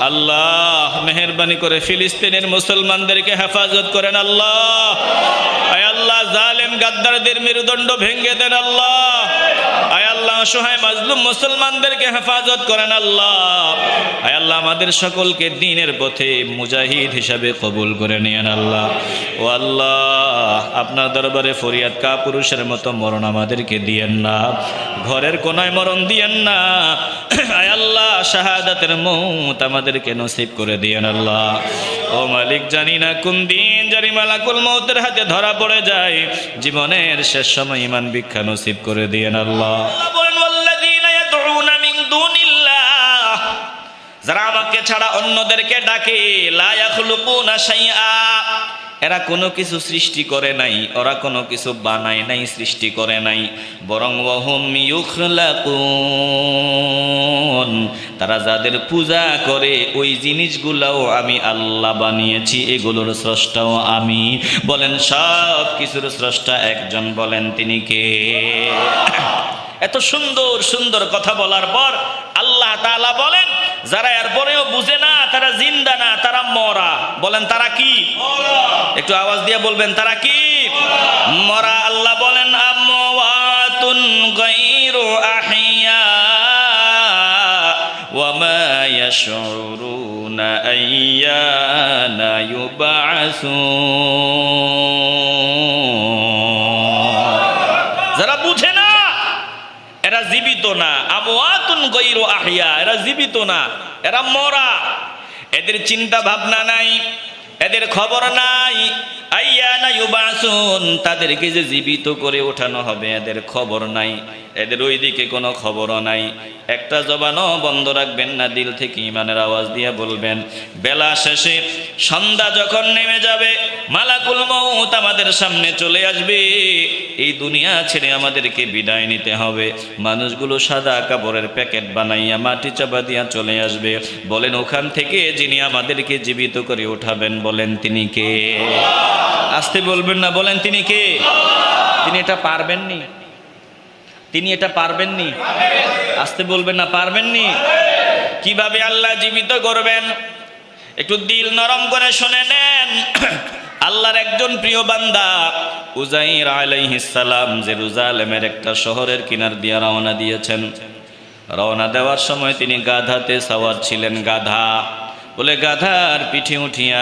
আল্লাহ মেহেরবানি করে ফিলিস্তিনের মুসলমানদেরকে হেফাজত করেন আল্লাহ। আয় আল্লাহ জালেম গাদ্দারদের মেরুদণ্ড ভেঙে দেন আল্লাহ। আয় আল্লাহ অসহায় মাজলুম মুসলমানদেরকে হেফাজত করেন আল্লাহ। আয় আল্লাহ আমাদের সকলকে দ্বীনের পথে মুজাহিদ হিসাবে কবুল করে নিয়েন আল্লাহ। ও আল্লাহ আপনার দরবারে ফরিয়াদ কাপুরুষের মতো মরণ আমাদেরকে দিয়েন না, ঘরের কোনায় মরণ দিয়েন না। আয় আল্লাহ শাহাদাতের মৌত আমাদেরকে নসিব করে দিয়েন আল্লাহ। ও মালিক জানি না কোন দিন জানি মালাকুল মৌতের হাতে ধরা পড়ে যায়, জীবনের শেষ সময় ঈমান ভিক্ষা নসিব করে দিয়েন আল্লাহ। যারা আমাকে ছাড়া অন্যদেরকে ডাকে লা ইয়াখলুকুনা শাইআ, এরা কোনো কিছু সৃষ্টি করে নাই, ওরা কোনো কিছু বানায় নাই, সৃষ্টি করে নাই, বরং ওয়াহুম ইউখলাকুন, তারা যাদের পূজা করে ওই জিনিসগুলোও আমি আল্লাহ বানিয়েছি, এগুলোর স্রষ্টাও আমি। বলেন সব কিছুর স্রষ্টা একজন, বলেন তিনি কে? এত সুন্দর সুন্দর কথা বলার পর আল্লাহ তাআলা বলেন যারা এরপরেও বুঝে না তারা জিন্দা না, তারা মরা। বলেন তারা কি? একটু আওয়াজ দিয়ে বলবেন তারা কি? মরা। আল্লাহ বলেন আমওয়াতুন গায়রু আহইয়া ওয়া মা ইয়াশউরুনা আইয়ানা ইউবআসুন। যারা বুঝে না এরা জীবিত না। আমওয়াতুন গায়রু আহইয়া, এরা জীবিত না, এরা মরা। এদের চিন্তা ভাবনা নাই, এদের খবর নাই। আইয়ানা ইউবআসুন, তাদেরকে যে জীবিত করে ওঠানো হবে এদের খবর নাই, এদের ওই দিকে কোনো খবরও নাই। একটা জবানও বন্ধ রাখবেন না, দিল থেকে ঈমানের আওয়াজ দিয়ে বলবেন। বেলা শেষে সন্ধ্যা যখন নেমে যাবে, মালাকুল মউত আমাদের সামনে চলে আসবে, এই দুনিয়া ছেড়ে আমাদেরকে বিদায় নিতে হবে। মানুষগুলো সাদা কাপড়ের প্যাকেট বানাইয়া মাটি চাপা দিয়া চলে আসবে। বলেন ওখান থেকে যিনি আমাদেরকে জীবিত করে উঠাবেন, বলেন তিনি কে? আসতে বলবেন না, বলেন তিনি কে? তিনি এটা পারবেননি, তিনি এটা পারবেননি। আসতে বলবেন না, পারবেননি। কিভাবে আল্লাহ জীবিত করবেন একটু দিল নরম করে শুনে নেন। আল্লাহর একজন প্রিয় বান্দা উযাইর আলাইহিস সালাম জেরুজালেমের একটা শহরের কিনার দিয়ে রওনা দিয়েছেন। রওনা দেওয়ার সময় তিনি গাধাতে সাওয়ার ছিলেন। গাধা বলে গাধার পিঠে উঠিয়া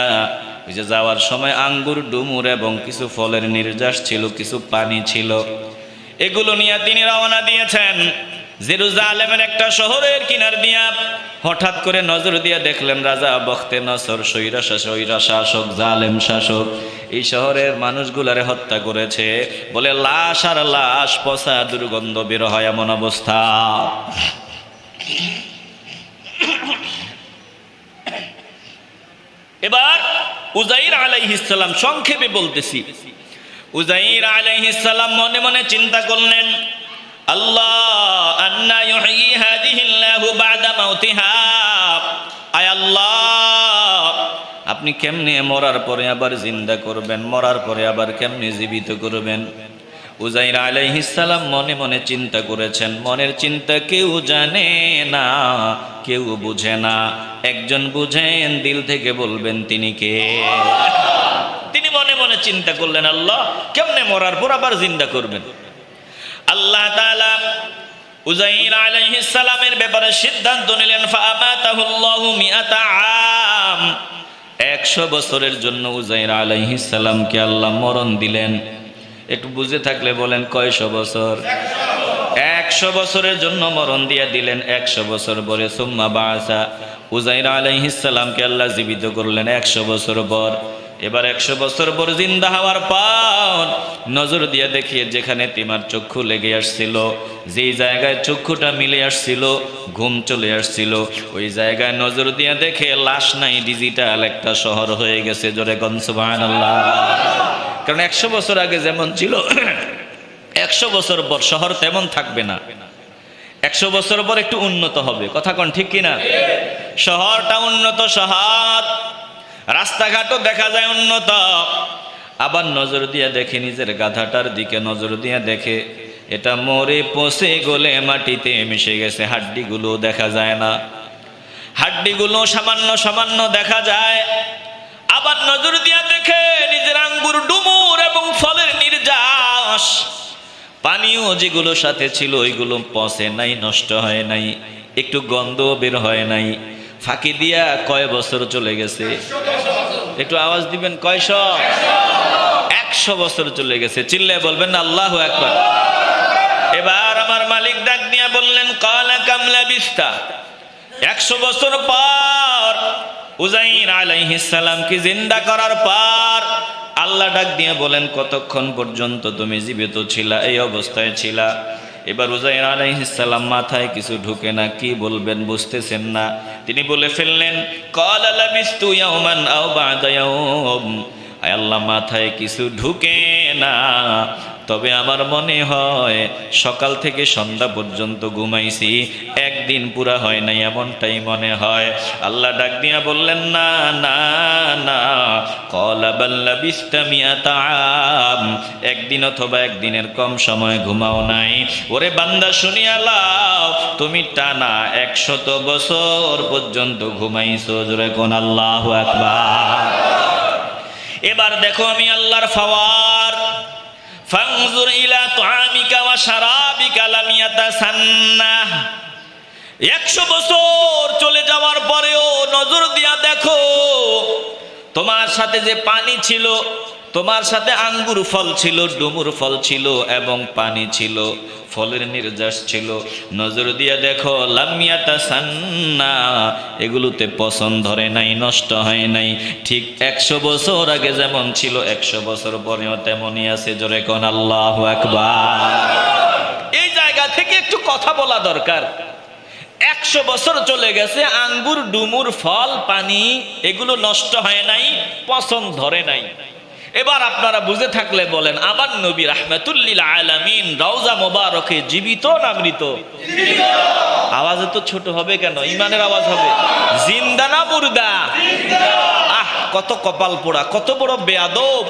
ওই যে যাওয়ার সময় আঙ্গুর, ডুমুর এবং কিছু ফলের নির্যাস ছিল, কিছু পানি ছিল, এগুলো নিয়ে তিনি রওনা দিয়েছেন জেরুজালেমের একটা শহরের কিনার দিয়া। হঠাৎ করে নজর দিয়ে দেখলেন রাজা বখতে নসর, স্বৈরা শাসক, জালেম শাসক এই শহরের মানুষগুলারে হত্যা করেছে। বলে লাশ আর লাশ, পচা দুর্গন্ধ বের হয় এমন অবস্থা। এবার উযাইর আলাইহিস সালাম, সংক্ষেপে বলতেছি, উযাইর আলাইহিস সালাম মনে মনে চিন্তা করলেন, আল্লাহ আন্না ইউহয়ি হাযিহিল্লাহু বা'দা মাউতিহা, আয় আল্লাহ আপনি কেমনে মরার পরে আবার জিন্দা করবেন, মরার পরে আবার কেমনে জীবিত করবেন। উযাইর আলাইহিস সালাম মনে মনে চিন্তা করেছেন। মনের চিন্তা কেউ জানে না, কেউ বুঝে না, একজন বুঝেন, দিল থেকে বলবেন তিনি কে? তিনি মনে মনে চিন্তা করলেন আল্লাহ কেমনে মরার পর আবার জিন্দা করবেন। আল্লাহ তাআলা উযাইর আলাইহিস সালামের ব্যাপারে সিদ্ধান্ত নিলেন, ফাআমাতাহুল্লাহু মিআতা আম, 100 বছরের জন্য উযাইর আলাইহিস সালামকে আল্লাহ মরণ দিলেন। একটু বুঝে থাকলে বলেন কয়শো বছর? 100 বছরের জন্য মরণ দিয়ে দিলেন। 100 বছর পরে সুম্মা বাআসা, উযাইর আলাইহিস সালামকে আল্লাহ জীবিত করলেন 100 বছর পর। এবার 100 বছর পর জিন্দা হওয়ার পর নজর দিয়ে দেখিয়ে যেখানে তিমার চক্ষু লেগে আসছিল, যেই জায়গায় চক্ষুটা মিলে আসছিল, ঘুম চলে আসছিল, ওই জায়গায় নজর দিয়ে দেখে লাশ নাই, ডিজিটাল একটা শহর হয়ে গেছে। জোরে কোন সুবহানাল্লাহ। কারণ 100 বছর আগে যেমন ছিল 100 বছর পর শহর তেমন থাকবে না। 100 বছর পর একটু উন্নত হবে। কথা কোন ঠিক কিনা? শহরটা উন্নত শহর, রাস্তাঘাটও দেখা যায় উন্নত। আবার নজর দিয়ে দেখে নিজের গাধাটার দিকে নজর দিয়ে দেখে এটা মরে পচে গলে মাটিতে মিশে গেছে, হাড্ডিগুলো দেখা যায় না। হাড্ডিগুলো সামান্য সামান্য দেখা যায়। আবার নজর দিয়া দেখে নিজের আঙ্গুর ডুমুর এবং ফলের নির্যাস, পানিও যেগুলো সাথে ছিল ওইগুলো পচে নাই, নষ্ট হয় নাই, একটু গন্ধ বের হয় নাই। ফাঁকি দিয়া কয় বছর চলে গেছে? একটু আওয়াজ দিবেন, কয়শো? 100 বছর চলে গেছে। চিল্লায় বলবেন না আল্লাহু আকবার। এবার আমার মালিক ডাক দিয়া বললেন, ক্বালা কাম লাবিস্তা। 100 বছর পর উযাইর আলাইহিস সালামকে জিন্দা করার পর আল্লাহ ডাক দিয়ে বলেন, কতক্ষণ পর্যন্ত তুমি জীবিত ছিলা, এই অবস্থায় ছিলা? এবার উযাইর আলাইহিস সালাম মাথায় কিছু ঢুকে না, কি বলবেন বুঝতেছেন না। তিনি বলে ফেললেন, ক্বালা লাবিস্তু ইয়াওমান আও বা'দা ইয়াওম। আয় আল্লাহ, মাথায় কিছু ঢুকে না, তবে আমার মনে হয় সকাল থেকে সন্ধ্যা পর্যন্ত ঘুমাইছি, একদিন পুরা হয় নাই, এমনটাই মনে হয়। আল্লাহ ডাক দিয়া বললেন, না না না, ক্বালা বাল লাবিস্তা মিআতা আম। একদিন অথবা একদিনের কম সময় ঘুমাও নাই। ওরে বান্দা, শুনিয়া লাও, তুমি টানা 100 বছর পর্যন্ত ঘুমাইছো। জোরে কোন আল্লাহু আকবার। এবার দেখো আমি আল্লাহর ফাওয়ার। ফানজুর ইলা তুআমিকা ওয়া শারাবিকা লাম ইয়াতাসান্নাহ। 100 বছর চলে যাওয়ার পরেও নজর দিয়া দেখো, তোমার সাথে যে পানি ছিল, তোমার সাথে আঙ্গুর ফল ছিল, ডুমুর ফল ছিল এবং পানি ছিল, ফলের নির্যাস ছিল। নজর দিয়ে দেখো, লাম ইয়াতাসান্নাহ, এগুলোতে পচন ধরে নাই, নষ্ট হয় নাই। ঠিক 100 বছর আগে যেমন ছিল, 100 বছর পরেও তেমনই আছে। জোরে কোন আল্লাহু আকবার। এই জায়গা থেকে একটু কথা বলা দরকার। 100 বছর চলে গেছে, আঙ্গুর ডুমুর ফল পানি এগুলো নষ্ট হয় নাই, পচন ধরে নাই। এবার আপনারা বুঝে থাকলে বলেন, আমার নবী রাহমাতুল লিল আলামিন রওজা মোবারকে জীবিত না মৃত? আওয়াজ তো ছোট হবে কেন? ইমানের আওয়াজ হবে। জিন্দা না মুর্দা? আহ, কত কপাল পোড়া, কত বড় বেয়াদব।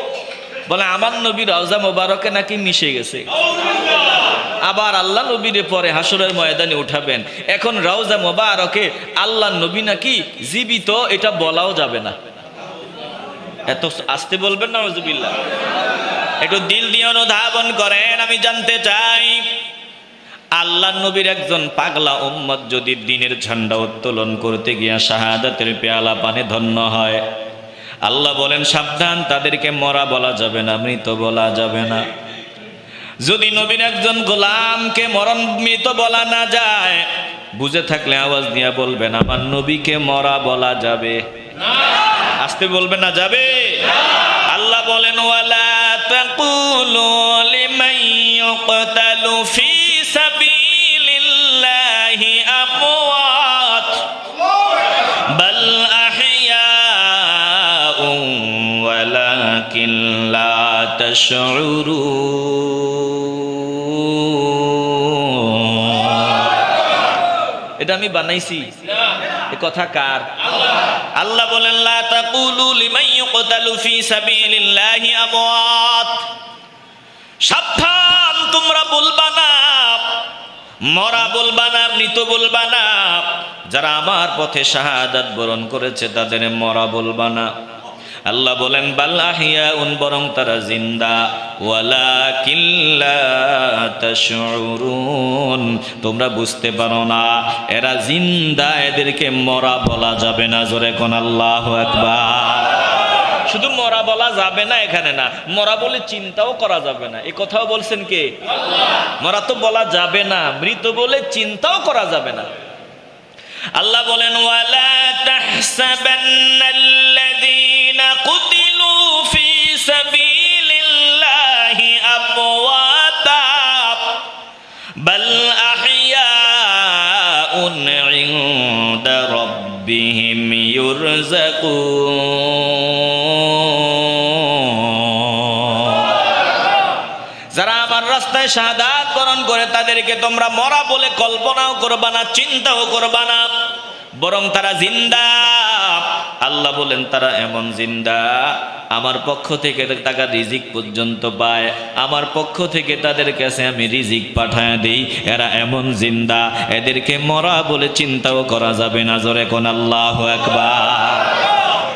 বলে আমার নবী রওজা মোবারকে নাকি মিশে গেছে। আবার আল্লাহ নবীরে পরে হাসরের ময়দানে উঠাবেন। এখন রওজা মোবারকে আল্লাহ নবী নাকি জীবিত, এটা বলাও যাবে না। এত আসতে বলবেন না, নাউজুবিল্লাহ। একটু দিল দিয়ে অনুধাবন করেন। আমি জানতে চাই, আল্লাহ নবীর একজন পাগলা উম্মত যদি দ্বীনের ঝান্ডা উত্তোলন করতে গিয়া শাহাদাতের পেয়ালা পানে ধন্য হয়, আল্লাহ বলেন সাবধান, তাদেরকে মরা বলা যাবে না, মৃত বলা যাবে না। যদি নবীর একজন গোলামকে মরণ মৃত বলা না যায়, বুঝে থাকলে আওয়াজ দিয়া বলবেন, আমার নবীকে মরা বলা যাবে না। আসতে বলবেন না, যাবে? আল্লাহ বলেন, ওয়ালা তাকুলু লিমান ইউকতালু ফি সাবিলিল্লাহি আমওয়াত বাল আহইয়াউন ওয়ালাকিন লা তাশউরুন। এটা আমি বানাইছি? এ কথা কার? আল্লাহ বলেন, লা তাকুলু লিমান ইউকতালু ফি সাবিলিল্লাহি আমওয়াত। সাবধান, তোমরা বলবা না মরা, বলবা না মৃত, বলবা না। যারা আমার পথে শাহাদাত বরণ করেছে তাদের মরা বলবা না। আল্লাহ বলেন, বাল আহইয়াউন, বরং তারা জিন্দা, ওয়ালাকিন লা তাশউরুন, তোমরা বুঝতে পারো না এরা জিন্দা, এদেরকে মরা বলা যাবে না। জোরে কোন আল্লাহু আকবার। শুধু মরা বলা যাবে না এখানে না, মরা বলে চিন্তাও করা যাবে না। এই কথাও বলছেন কে? আল্লাহ। মরা তো বলা যাবে না, মৃত বলে চিন্তাও করা যাবে না। আল্লাহ বলেন, ওয়ালা তাহসাবান্নাল্লাযীনা কুতিলু ফি সাবিলিল্লাহি আমওয়াতা বাল আহইয়াউন ইনদা রাব্বিহিম ইউরযাকুন। যারা আমার রাস্তায় শাহাদাত বরণ করে তাদেরকে তোমরা মরা বলে কল্পনাও করবা না, চিন্তাও করবা না, বরং তারা জিন্দা। আল্লাহ বলেন তারা এমন জিন্দা আমার পক্ষ থেকে টাকা রিজিক পর্যন্ত পায়, আমার পক্ষ থেকে তাদের কাছে আমি রিজিক পাঠায় দিই। এরা এমন জিন্দা, এদেরকে মরা বলে চিন্তাও করা যাবে না। জোরে কোন আল্লাহু আকবার।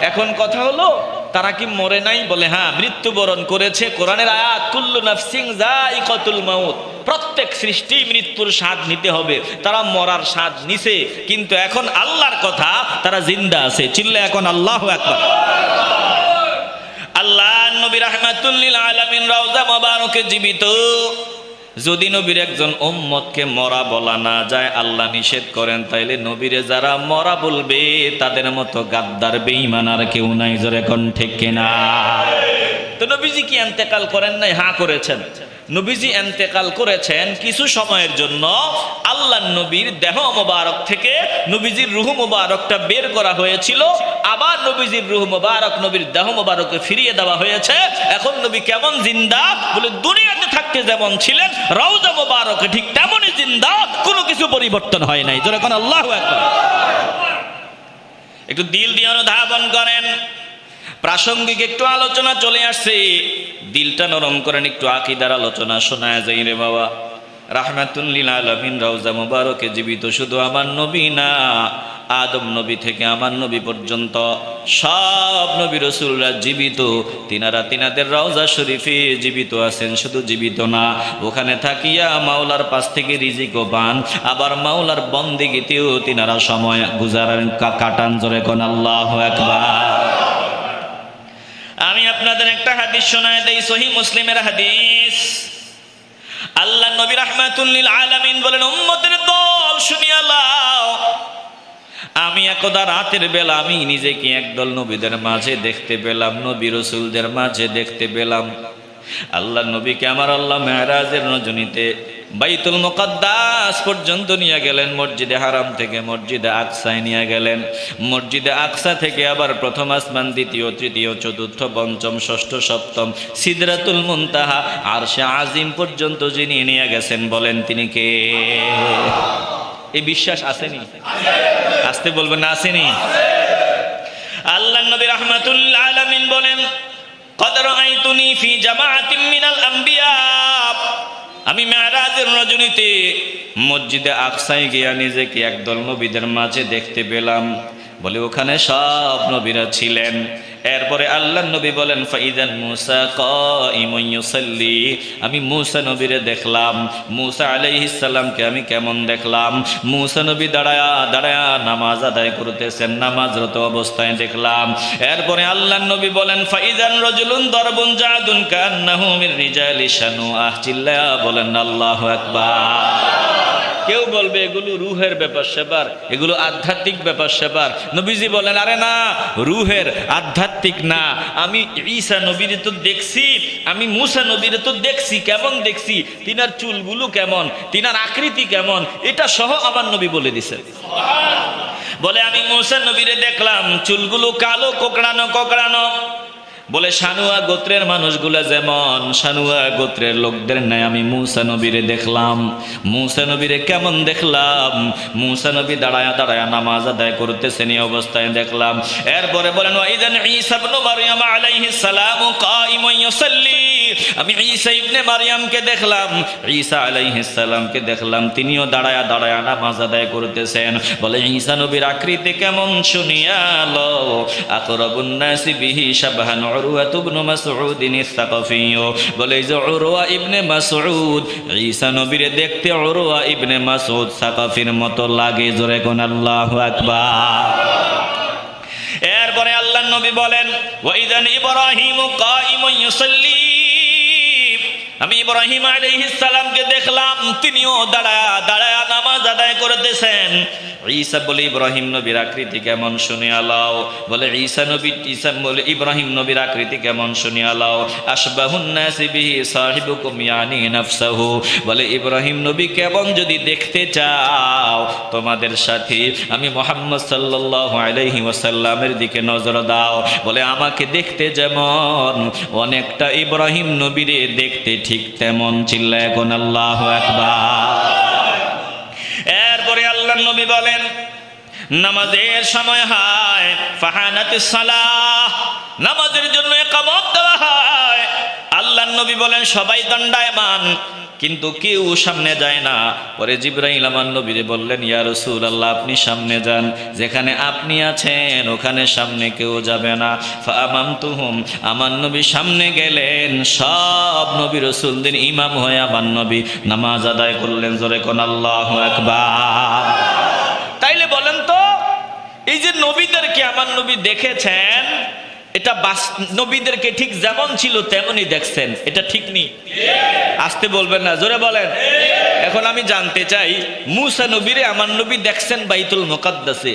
এখন কথা হলো, তারা কি মরে নাই? বলে হ্যাঁ, মৃত্যুবরণ করেছে। কোরআনের আয়াত, কুল্লু নাফসিন যায়িকাতুল মাউত, প্রত্যেক সৃষ্টি মৃত্যুর স্বাদ নিতে হবে। তারা মরার স্বাদ নিছে, কিন্তু এখন আল্লাহর কথা, তারা জিন্দা আছে। চিল্লা এখন আল্লাহু আকবার। আল্লাহ নবী রাহমাতুল লিল আলামিন রওজা মোবারকে জীবিত। যদি নবীর একজন উম্মতকে মরা বলা না যায়, আল্লাহ নিষেধ করেন, তাইলে নবীরে যারা মরা বলবে তাদের মতো গাদ্দার বেঈমান আর কেউ নাই। জোরে কোন ঠিক কিনা? তো নবীজি কি ইন্তেকাল করেন নাই? হ্যাঁ করেছেন। নবীজি ইন্তেকাল করেছেন কিছু সময়ের জন্য। আল্লাহ নবীর দেহ মোবারক থেকে নবীজির রূহ মোবারকটা বের করা হয়েছিল, আবার নবীজির রূহ মোবারক নবীর দেহ মোবারককে ফিরিয়ে দেওয়া হয়েছে। এখন নবী কেমন জিন্দা? বলে দুনিয়াতে থাকতে যেমন ছিলেন, রওজা মোবারকে ঠিক তেমনই জিন্দা, কোনো কিছু পরিবর্তন হয় নাই। জোরে কোন আল্লাহু আকবার। একটু দিল দিয়ে অনুধাবন করেন। প্রাসঙ্গিক একটু আলোচনা চলে আসছে, দিলটা নরম করেন, একটু আকীদার আলোচনা শোনায় যাই রে বাবা। রাহমাতুল লিল আলামিন রওজা মোবারকে জীবিত। শুধু আমার নবী না, আদম নবী থেকে আমার নবী পর্যন্ত সব নবী রাসূলরা জীবিত। তিনারা তিনাদের রওজা শরীফে জীবিত আছেন। শুধু জীবিত না, ওখানে থাকিয়া মাওলার পাশ থেকে রিজিকও পান, আবার মাওলার বন্দেগীতেও তিনারা সময় গুজারেন, কাটান। জোরে কোন আল্লাহু আকবার। আমি আপনাদের একটা হাদিস শোনায় দেই, সহিহ মুসলিমের হাদিস। আল্লাহ নবী রাহমাতুল লিল আলামিন বলেন, উম্মতের দল শুনিয়া লাও, আমি একদা রাতের বেলা আমি নিজেকে একদল নবীদের মাঝে দেখতে পেলাম, নবী রাসূলদের মাঝে দেখতে পেলাম। আল্লাহ নবীকে আমার আল্লাহ মেরাজের রজনীতে বাইতুল মুকাদ্দাস পর্যন্ত নিয়ে গেলেন। মসজিদে হারাম থেকে মসজিদে আকসায় নিয়ে গেলেন। মসজিদে আকসা থেকে আবার প্রথম আসমান, দ্বিতীয়, তৃতীয়, চতুর্থ, পঞ্চম, ষষ্ঠ, সপ্তম, সিদরাতুল মুনতাহা, আরশে আজিম পর্যন্ত যিনি নিয়ে গেছেন, বলেন তিনি কে? এই বিশ্বাস আসেনি? আসতে বলবেন না, আসেনি? আল্লাহ নবী রাহমাতুল লিল আলামিন বলেন, قد رأيتني في جماعة من الأنبياء, আমি মেরাজের রজনীতে মসজিদে আকসায় গিয়া নিজেকে একদল নবীদের মাঝে দেখতে পেলাম। বলে ওখানে সব নবীরা ছিলেন। এরপরে আল্লাহ নবী বলেন, ফাইদান মুসা কাইমুন ইউসাল্লি, আমি মুসা নবীরে দেখলাম। মুসা আলাইহিস সালামকে আমি কেমন দেখলাম? মুসা নবী দাঁড়ায়া দাঁড়ায়া নামাজ আদায় করতেছেন, নামাজরত অবস্থায় দেখলাম। এরপরে আল্লাহ নবী বলেন, ফাইদান রাজুলুন দারবুন জাদুন কান্নাহু মির রিজালি শানুআহ, চিল্লায়া বলেন আল্লাহু আকবার। কেউ বলবে এগুলো রুহের ব্যাপার সেবার, এগুলো আধ্যাত্মিক ব্যাপার সেবার। নবীজি বলেন, আরে না, রুহের আধ্যাত্মিক না। আমি ঈসা নবীরে তো দেখছি, আমি মুসা নবীরে তো দেখছি। কেমন দেখছি? তিনার চুলগুলো কেমন, তিনার আকৃতি কেমন, এটা সহ আমার নবী বলে দিছেন। বলে আমি মুসা নবীরে দেখলাম, চুলগুলো কালো, কোকড়ানো কোকড়ানো। বলে শানুয়া গোত্রের মানুষগুলা যেমন, শানুয়া গোত্রের লোকদের নাই আমি মুসা নবীরে দেখলাম। মুসা নবীরে কেমন দেখলাম? মুসা নবী দাঁড়ায়া দাঁড়ায়া নামাজ আদায় করতেছেন, এই অবস্থায় দেখলাম। এরপরে বলেন, ওয়াইদান ঈসা ইবনে মারইয়াম আলাইহিস সালাম কাইমুন ইউসাল্লি, আমি ঈসা ইবনে মারইয়ামকে দেখলাম, ঈসা আলাইহিস সালামকে দেখলাম, তিনিও দাঁড়ায়া দাঁড়ায়া নামাজ আদায় করতেছেন। বলে ঈসা নবীর আকৃতি কেমন শুনিয়া লও, আকরাবুন নাসি বিহি শাবহান উরওয়া ইবনে মাসউদ আস-সাকাফি। বলে যে উরওয়া ইবনে মাসউদ, ঈসা নবীরে দেখতে উরওয়া ইবনে মাসউদ সাকাফির মতো লাগে। জোরে কোন আল্লাহু আকবার। এরপরে আল্লাহ নবী বলেন, ওয়াইদান ইব্রাহিম কাইমুন ইউসাল্লি, আমি ইব্রাহিম আলাইহিস সালামকে দেখলাম, তিনিও দাঁড়ায়া দাঁড়ায়া নামাজ আদায় করতেছেন। ঈসা বলে ইব্রাহিম নবীর আকৃতি কেমন শুনিয়া লও। বলে ঈসা বলে ইব্রাহিম নবীর আকৃতি কেমন শুনিয়া লও, আশবাহুন নাসি বিহি সাহিবুকুম ইয়ানি নাফসাহু। বলে ইব্রাহিম নবী কেমন যদি দেখতে চাও, তোমাদের সাথে আমি মুহাম্মদ সাল্লাল্লাহু আলাইহি ওয়াসাল্লামের দিকে নজর দাও। বলে আমাকে দেখতে যেমন, অনেকটা ইব্রাহিম নবীরে দেখতে ঠিক তেমন। চিল্লায় কোন আল্লাহু আকবার। এরপরে আল্লাহ নবী বলেন, নামাজের সময় হয়, ফাহানাতিস সালাহ, নামাজের জন্য ইকামত দেওয়া হয়। আল্লাহর নবী বলেন সবাই দণ্ডায়মান, কিন্তু কেউ সামনে যায় না। পরে জিবরাইল আমার নবীরে বললেন, ইয়া রাসূলুল্লাহ, আপনি সামনে যান, যেখানে আপনি আছেন ওখানে সামনে কেউ যাবে না। ফাআমামতুহুম, আমার নবী সামনে গেলেন, সব নবী রাসূলদের ইমাম হয়ে আমার নবী নামাজ আদায় করলেন। জোরে কোন আল্লাহু আকবার। তাইলে বলেন তো, এই যে নবীদেরকে আমার নবী দেখেছেন, এটা নবীদেরকে ঠিক যেমন ছিল তেমনই দেখছেন, এটা ঠিক নেই? আসতে বলবেন না, জোরে বলেন। এখন আমি জানতে চাই, মুসা নবীরে আমার নবী দেখছেন বাইতুল মুকাদ্দাসে,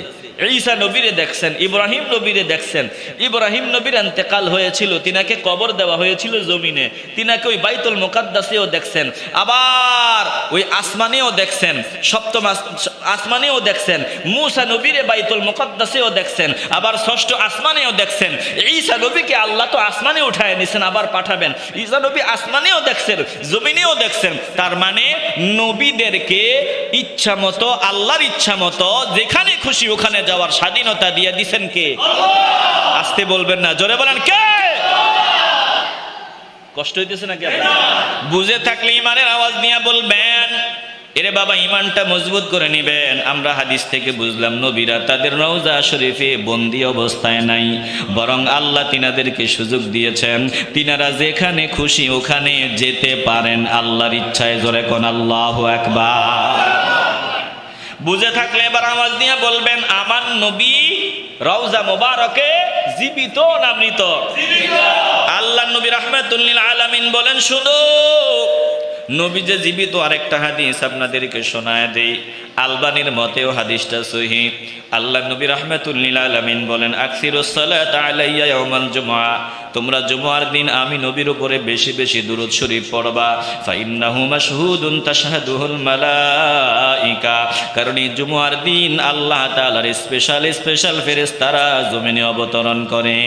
ঈসা নবীরে দেখছেন, ইব্রাহিম নবীরে দেখছেন। ইব্রাহিম নবীর ইন্তেকাল হয়েছিল, তিনাকে কবর দেওয়া হয়েছিল জমিনে, তিনাকে ওই বাইতুল মুকাদ্দাসেও দেখছেন, আবার ওই আসমানেও দেখছেন, সপ্তম আসমানেও দেখছেন। মুসা নবীরে বাইতুল মুকাদ্দাসেও দেখছেন, আবার ষষ্ঠ আসমানেও দেখছেন। ঈসা নবীকে আল্লাহ তো আসমানে উঠায় নিছেন, আবার পাঠাবেন। ঈসা নবী আসমানেও দেখছেন, জমিনেও দেখছেন। তার মানে নবীদেরকে ইচ্ছা মতো, আল্লাহর ইচ্ছা মতো যেখানে খুশি ওখানে যাওয়ার স্বাধীনতা দিয়ে দিছেন কে? আল্লাহ। আসতে বলবেন না, জোরে বলেন কে? কষ্ট হইতেছে নাকি? বুঝে থাকলে ইমানের আওয়াজ নিয়ে বলবেন। এরে বাবা, ইমানটা মজবুত করে নিবেন। আমরা হাদিস থেকে বুঝলাম নবীরা তাদের রওজা শরীফে বন্দি অবস্থায় নাই, বরং আল্লাহ তিনাদেরকে সুযোগ দিয়েছেন, তিনারা যেখানে খুশি ওখানে যেতে পারেন আল্লাহর ইচ্ছায়। জোরে কোন আল্লাহু আকবার। বুঝে থাকলে এবার আওয়াজ দিয়ে বলবেন, আমার নবী রওজা মোবারকে জীবিত না মৃত? আল্লাহ নবী রাহমাতুল লিল আলামিন বলেন, শুধু নবী যে জীবিত। আরেকটা হাদিস আপনাদেরকে শোনায় দেই, আলবানির মতেও হাদিসটা সহিহ। আল্লাহ নবী রাহমাতুল লিল আলামিন বলেন, আকসিরুস সালাত আলাইয়া ইয়াউমাল জুমআ, তোমরা জুমার দিন আমি নবীর উপরে বেশি বেশি দুরূদ শরীফ পড়বা। ফাইন্নাহু মাশহুদুন তাশহাদুহুল মালাইকা, কারণ এই জুমার দিন আল্লাহ তাআলার স্পেশাল স্পেশাল ফেরেশতারা জমিনে অবতরণ করে।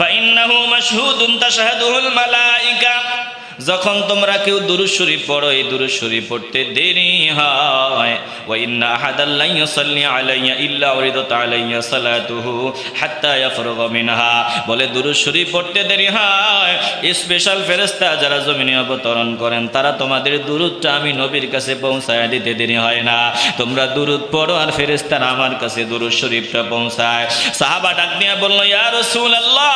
ফাইন্নাহু মাশহুদুন তাশহাদুহুল মালাইকা, যখন তোমরা কেউ দুরূদ শরীফ পড়ো, এই দুরূদ শরীফ পড়তে দেরি হয়। ওয়া ইন্না আহাদান লা ইউসাল্লি আলাইয়া ইল্লা উরিদাত আলাইয়া সালাতুহু হাত্তা ইয়াফরুগা মিনহা, বলে দুরূদ শরীফ পড়তে দেরি হয়, স্পেশাল ফেরেশতা যারা জমিনে অবতরণ করেন তারা তোমাদের দুরূদটা আমি নবীর কাছে পৌঁছায় দিতে দেরি হয় না। তোমরা দুরূদ পড়ো আর ফেরেশতারা আমার কাছে দুরূদ শরীফটা পৌঁছায়। সাহাবা ডাক দিয়ে বলল, ইয়া রাসূলুল্লাহ,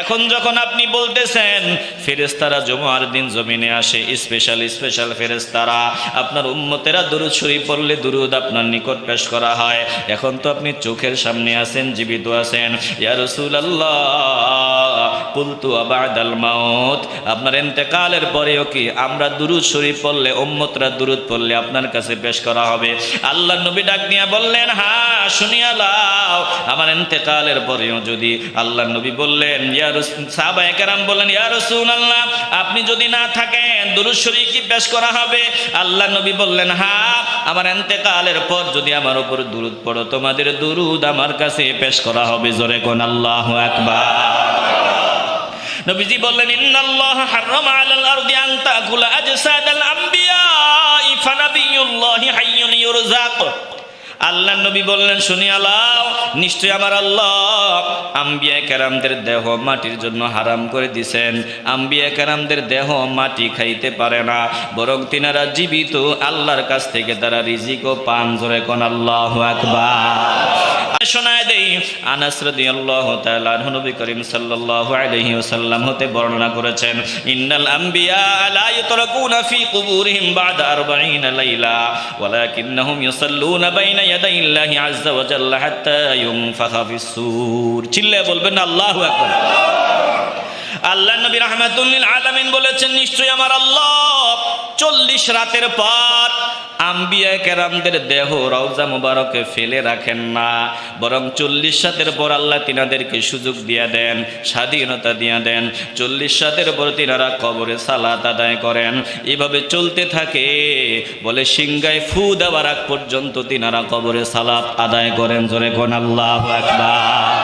এখন যখন আপনি বলতেছেন ফেরেশতারা জুমার দিন জমিনে আসে, স্পেশাল স্পেশাল ফেরেশতারা, আপনার উম্মতেরা দুরূদ শরীফ পড়লে দুরূদ আপনার নিকট পেশ করা হয়, এখন তো আপনি চোখের সামনে আছেন, জীবিত আছেন। ইয়া রাসূলুল্লাহ, কুলতু আবাদাল মাউত, আপনার ইন্তেকালের পরেও কি আমরা দুরূদ শরীফ পড়লে, উম্মতরা দুরূদ পড়লে আপনার কাছে পেশ করা হবে? আল্লাহর নবী ডাক দিয়ে বললেন, হ্যাঁ, শুনিয়া লাও, আমার ইন্তেকালের পরেও যদি। আল্লাহর নবী বললেন, সাহাবায়ে কেরাম বললেন, ইয়া রাসূলুল্লাহ, আপনি যদি না থাকেন দুরূদ শরীফ কি পেশ করা হবে? আল্লাহর নবী বললেন, হ্যাঁ, আমার ইন্তেকালের পর যদি আমার উপর দুরূদ পড়ো, তোমাদের দুরূদ আমার কাছে পেশ করা হবে। জোরে কোন আল্লাহু আকবার। নবীজি বললেন, ইন্নাল্লাহা হারামা আলাল আরদি আন তাকুলা আজসাদাল আমবিয়া ফানাবিয়ুল্লাহি হাইয়ুন ইউরযাক। আল্লাহ নবী বললেন, শুনিয়া লাও, নিশ্চয় আমার আল্লাহ আম্বিয়া কেরামদের দেহ মাটির জন্য হারাম করে দিছেন। আম্বিয়া কেরামদের দেহ মাটি খাইতে পারে না, বরং তিনারা জীবিত, আল্লাহর কাছ থেকে তারা রিজিকও পান। জোরে কোন আল্লাহু আকবার। শোনায় দেই, আনাস রাদিয়াল্লাহু তাআলা আনহু নবী করিম সাল্লাল্লাহু আলাইহি ওয়াসাল্লাম হতে বর্ণনা করেছেন, ইন্নাল আম্বিয়া লা ইউতরাকুনা ফি কুবুরিহিম বা'দা 40 লাইলা ওয়ালাকিন্নাহুম ইউসাল্লুনা বাইনা ইয়াদাইল্লাহি আযজা ওয়া জাল্লা হাত্তা ইউনফাখা ফিস-সূর। চিল্লায়ে বলবেন আল্লাহু আকবার। আল্লাহ নবী রাহমাতুল লিল আলামিন বলেছেন, নিশ্চয়ই আমার আল্লাহ 40 রাতের পর আম্বিয়া কেরামদের দেহ রওজা মুবারকে ফেলে রাখেন না, বরং 40 রাতের পর আল্লাহ তিনাদেরকে সুযোগ দিয়ে দেন, স্বাধীনতা দিয়ে দেন। 40 রাতের পর তিনারা কবরে সালাত আদায় করেন। এভাবে চলতে থাকে, বলে সিংগায় ফু দেওয়ার আগ পর্যন্ত তিনারা কবরে সালাত আদায় করেন। জোরে কোন আল্লাহু আকবার।